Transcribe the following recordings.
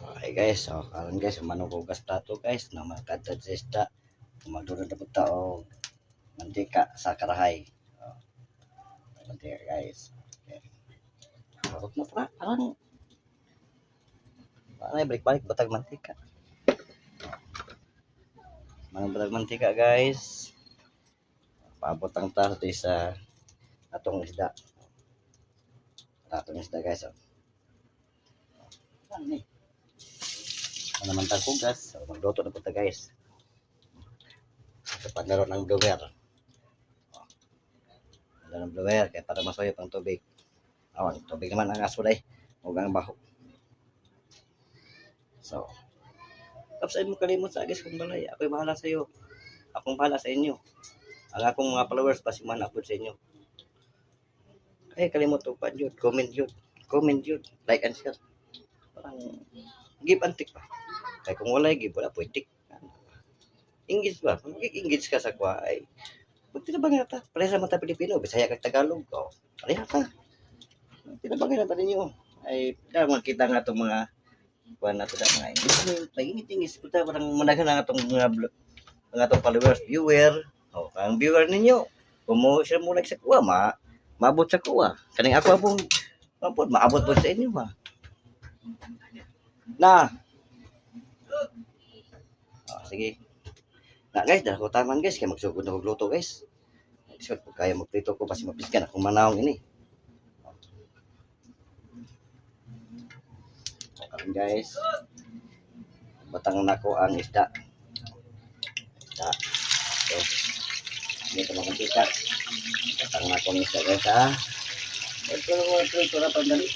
Okay guys, so karon guys, manugugas plato guys na makadtad sa isda. Magdurog na punta og mantika sa karahay. Oh, mantika guys. Okay. Marot na pa, parang balik-balik batag mantika. Batag mantika guys. Paabot ang taas sa atong isda. Atong isda guys. Oh. Ano ni? Ano naman tagkugas, so, magluto na punta guys. Sa paglaro ng blower. Paglaro ng blower, kaya para masoyo pang tubig. Awan, tubig naman ang aso day. Huwag ang baho. So, tapos ay mo kalimot sa agis kong balay. Ako'y bahala sa iyo. Akong bahala sa inyo. Ang akong mga followers, pasiman upload sa inyo. Ay, kalimot to pa yun. Comment yun. Comment yun. Like and share. Parang, give and take pa. Kaya kung wala give, wala pwede. English ba? Kung mag-English ka sa kwa, ay magtinabang na ta. Pareha sa mata Pilipino, Bisaya kag Tagalog. O, pareha ta. Tinabangin na ta ninyo. Ay, makita nga itong mga kuha na ito na mga English. Nag-English. Puta, parang managan na itong mga itong followers, viewer. O, ang viewer ninyo, kung mo siya muna sa kuha, maabot sa kuha. Kaning ako pong, maabot po sa inyo ba? Na! O, sige. Na guys, dahil ko taman guys, kaya magsugod na magluto guys. Isot ko kaya magprito ko kasi mapiskan akong manawang ini. So karon guys, batang nako ang isda. Isda. So, ini teman kita. Batang nako ang isda guys ha. Ito na pandali.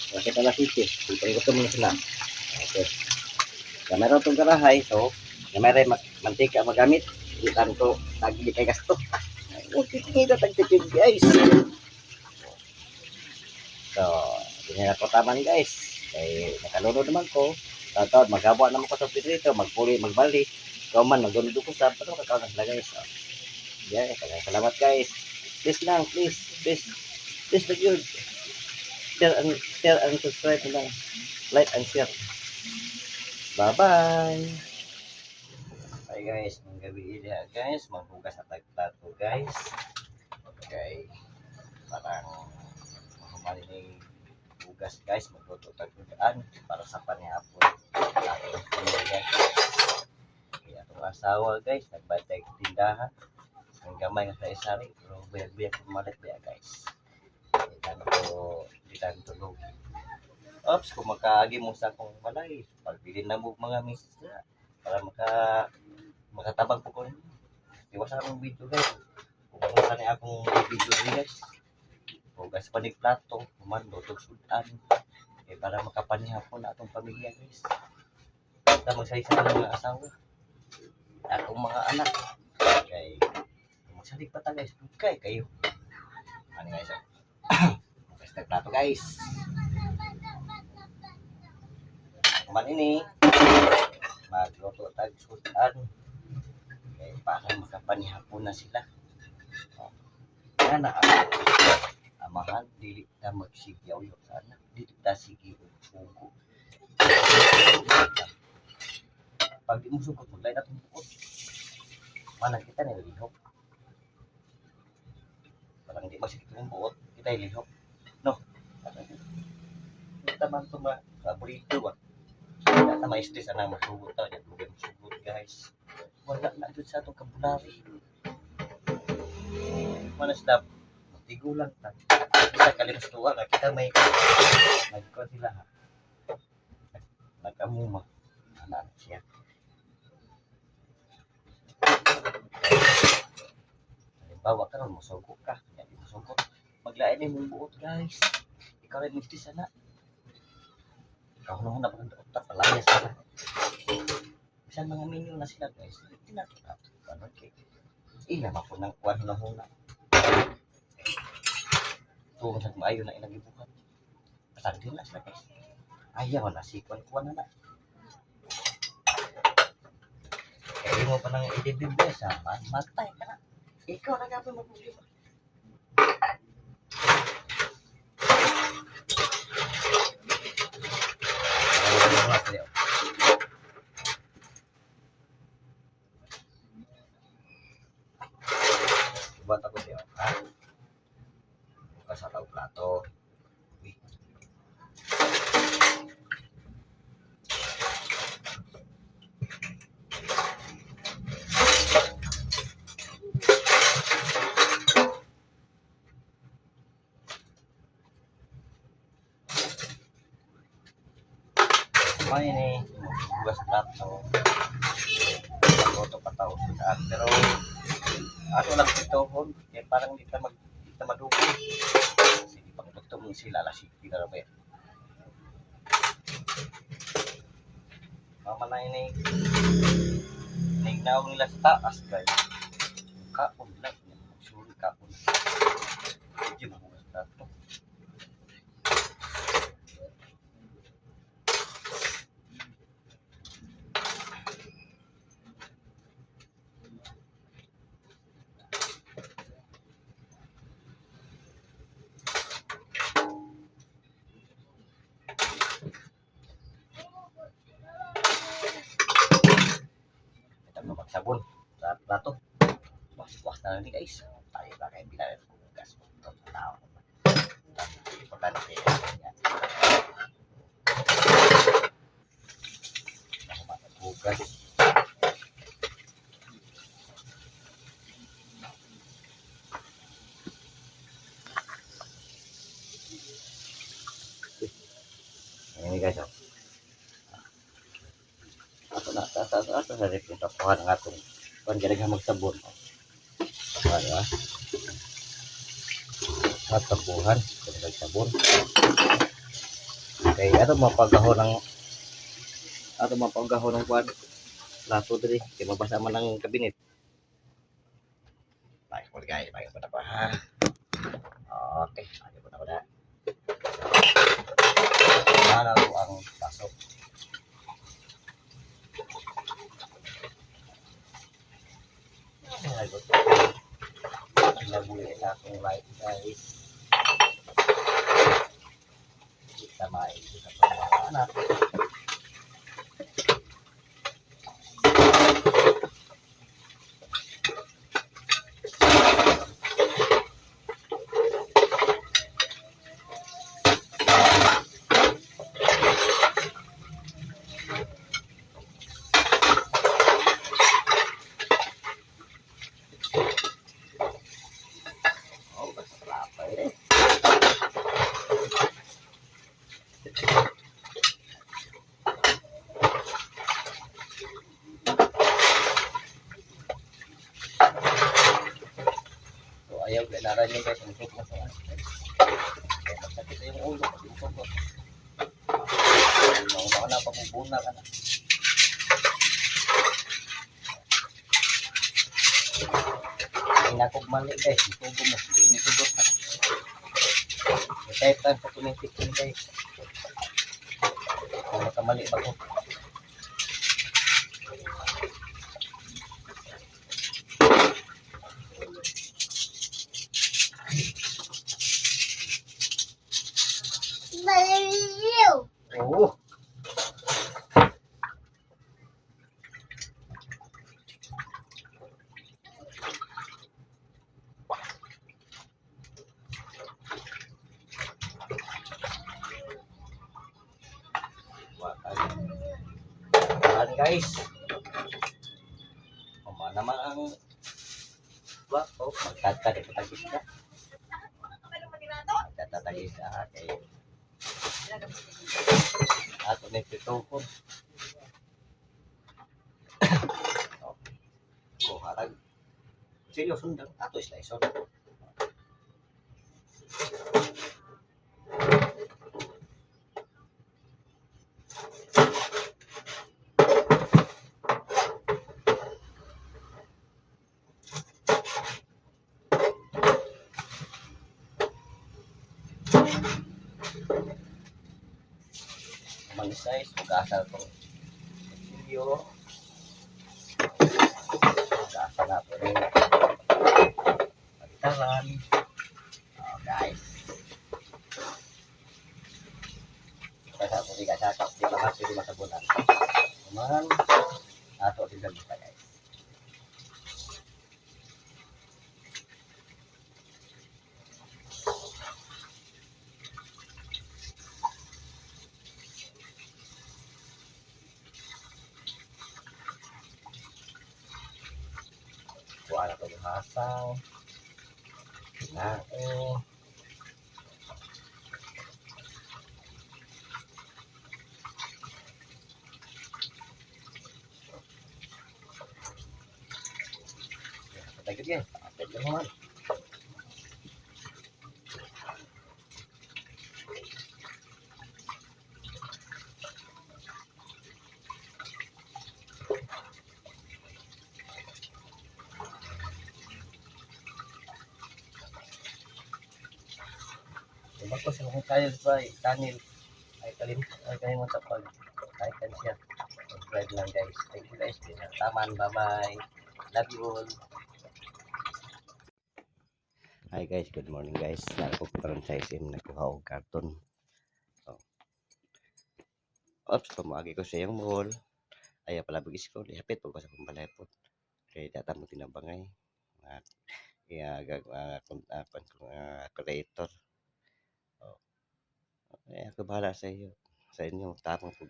Kasi pala sisi, ito mo na sila. Okay. Kamera itong karahay, so, kamera mantika magamit, hindi tanto tagi kay gasto. Okay, kita tagtipid guys. So, hindi na ko taman guys. Kaya nakalunod naman ko. Taon magawa naman ko sa dito, magpuli, magbali. Ikaw man, magdunod ko sa pero kakao na sila guys. So, yeah, salamat guys. Please lang, please like yun. Share and subscribe lang. Like and share. Bye-bye. Hi guys, ng gabi ini guys, maghugas na tagplato guys. Okay. Parang mahumali ng hugas guys, magluto tagpuan para sa panihapon. Atong pamilya. Kaya itong asawa guys, nagbatay tindahan. Ang gamay nga sa isari, pero biyak-biyak kumalit biya guys. Di tayo tulog. Ops, kung makaagi mo sa akong balay, pagbili na mo mga misis na para makatabang po ko rin. Iwasan akong video guys. Kung saan akong video rin guys. Hugas pa ni plato, lutog sudan. Para makapanihapon na atong pamilya guys. Basta magsaysa ng mga asawa. Atong mga anak. Okay. Magsalig pa ta guys. Okay kayo. Ano guys? Hugas na plato guys. Kuman ini magluto tag sudan para makapanihapon na sila. Ana amahan dili ta magsigyaw yo sana dili ta sige ugo. Pag di mo sugot maglay na itong bukod. Mana kita nilihok. Parang di masigit yung buot, kita ilihok. No? Kita man ito paborito ba? Kaya na ma-stress na masugot tayo. Yan mo masugot guys. Wala na doon sa itong kabulari. Mana stop? Magtigo lang ta. Kita kalimus tuwa nga. Kita may nagkon sila ha. Nag-amuma. Ano siya. Halimbawa ka ron, masugot ka. Yan, masugot. Maglain din mong buot guys. Ikaw rin mistis na. Ikaw na utak palayas na. Bisan mga menu na sila guys. Tinatap. Ano kay? Ilang ako ng kuwan na huna. Tuwag sa maayo na inagibukan. Pasag din na sila guys. Ayaw na si kuwan na. Kaya mo pa nang i-debut guys ha. Matay ka na. Ikaw na gapin mag-problema. May ni bugas plato. Auto pa tao sudaan. Pero ano lang ito hon, eh, parang di ta madugo. Sige pang doktor mo sila la sige na ba. Mama na ini. Nignaw nila sa taas guys. Kapon lang. Suri kapon. Hindi mo bugas plato. Sabon sa plato. Bukas na lang ni guys. Tayo ba kayo bilang bugas. Ito na tao. Importante yan. Ako bugas. Ini guys. Ako na sa rep yung tapuhan ng atong kung galing ka magsabon. Diba? At tapuhan galing magsabon. Okay, ato mapagaho ng kwan plato diri kay mabasa man ang kabinet. Baik po guys, baik po na pa ha. Okay, baik po na pa. Ano ang pasok? Nabuhay na akong light guys. Kita makikita pa mga anak. Ayaw kailangan niya guys, ang tutok na kaya magsakit yung ulo pag yung tutok. Baka na pabubuna ka na. Ay nakog mali guys, itubo mo, hindi tutok na. Type lang sa tumitik yun guys. Kung nakamali ba ko. Oh. Ayan guys. Kuma naman ang magtatagis ka. Magtatagis ka kay ato ni titukod. Ko harag. Sige sundan ato slice. Mag-size, mag-asal itong video. Mag-asal natin yung pagtaran. Oh, guys. Kaya po, di kasakap, di pa kasi di masabunan. Kuman, ato din sa guys. Kuha na ito yung hasang. Kinain. Thank you. Thank you naman. Diba sa kung tayo ba kanil ay kalimutan pag kan siya. Subscribe lang guys. Thank you guys. Taman, bye-bye. Love you all. Hi guys, good morning guys. Nako karon sa SM nakuha og karton. Oh. Ops, pamagi ko sa iyang mall. Ayaw pala bugis ko. Lihapit po ko sa kumbalay po. Kaya data mo tinabangay. Creator. Oh. Ay, ako bahala sa iyo. Sa inyo, tamang po.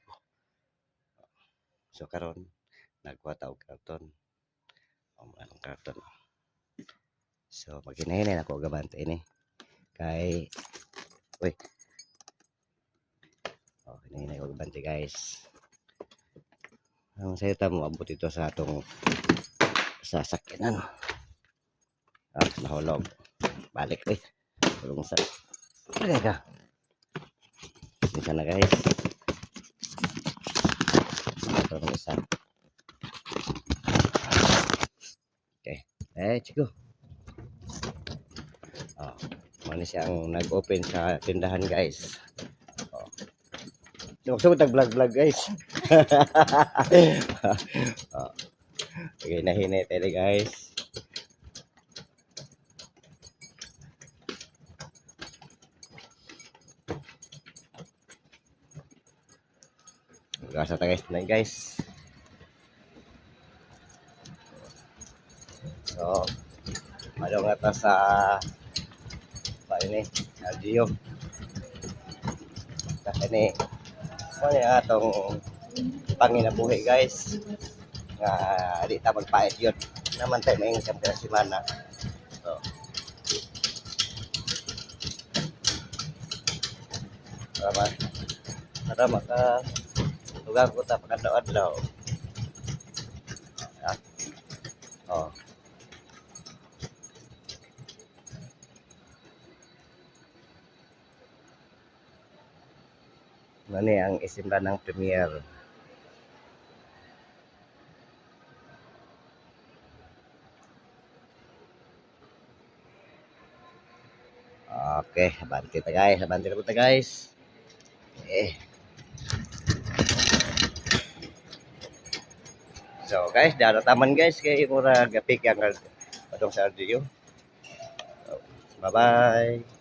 So karon nagkuha ta og karton. Anong karton? So maghinay-hinay ako gabante ini. Kay uy. Oh, hinay-hinay ko gabante guys. Ang sayo ta mo abot ito sa atong sasakyanan. Nahulog. Balik uy. Tulong sa. Okay ka. Isa na guys. Ito na isa. Okay. Chico. Ano siyang nag-open sa tindahan guys. Gusto ko tag-vlog guys. Okay, nahinay tayo guys. Gasa tayo guys. So, ano nga ta sa ini LGU. Ini ano yung atong panginabuhi guys. Nga di ta magpait yun. Naman tayo may income ka simana. So, para maka lugar ko ta pagkadaw-adlaw. Oh. Ano ang isimba ng premier. Okay, abante ta guys. Abante na po ta guys. So guys, darataman guys kay mura gapik ang atong sa LGU. So, bye-bye.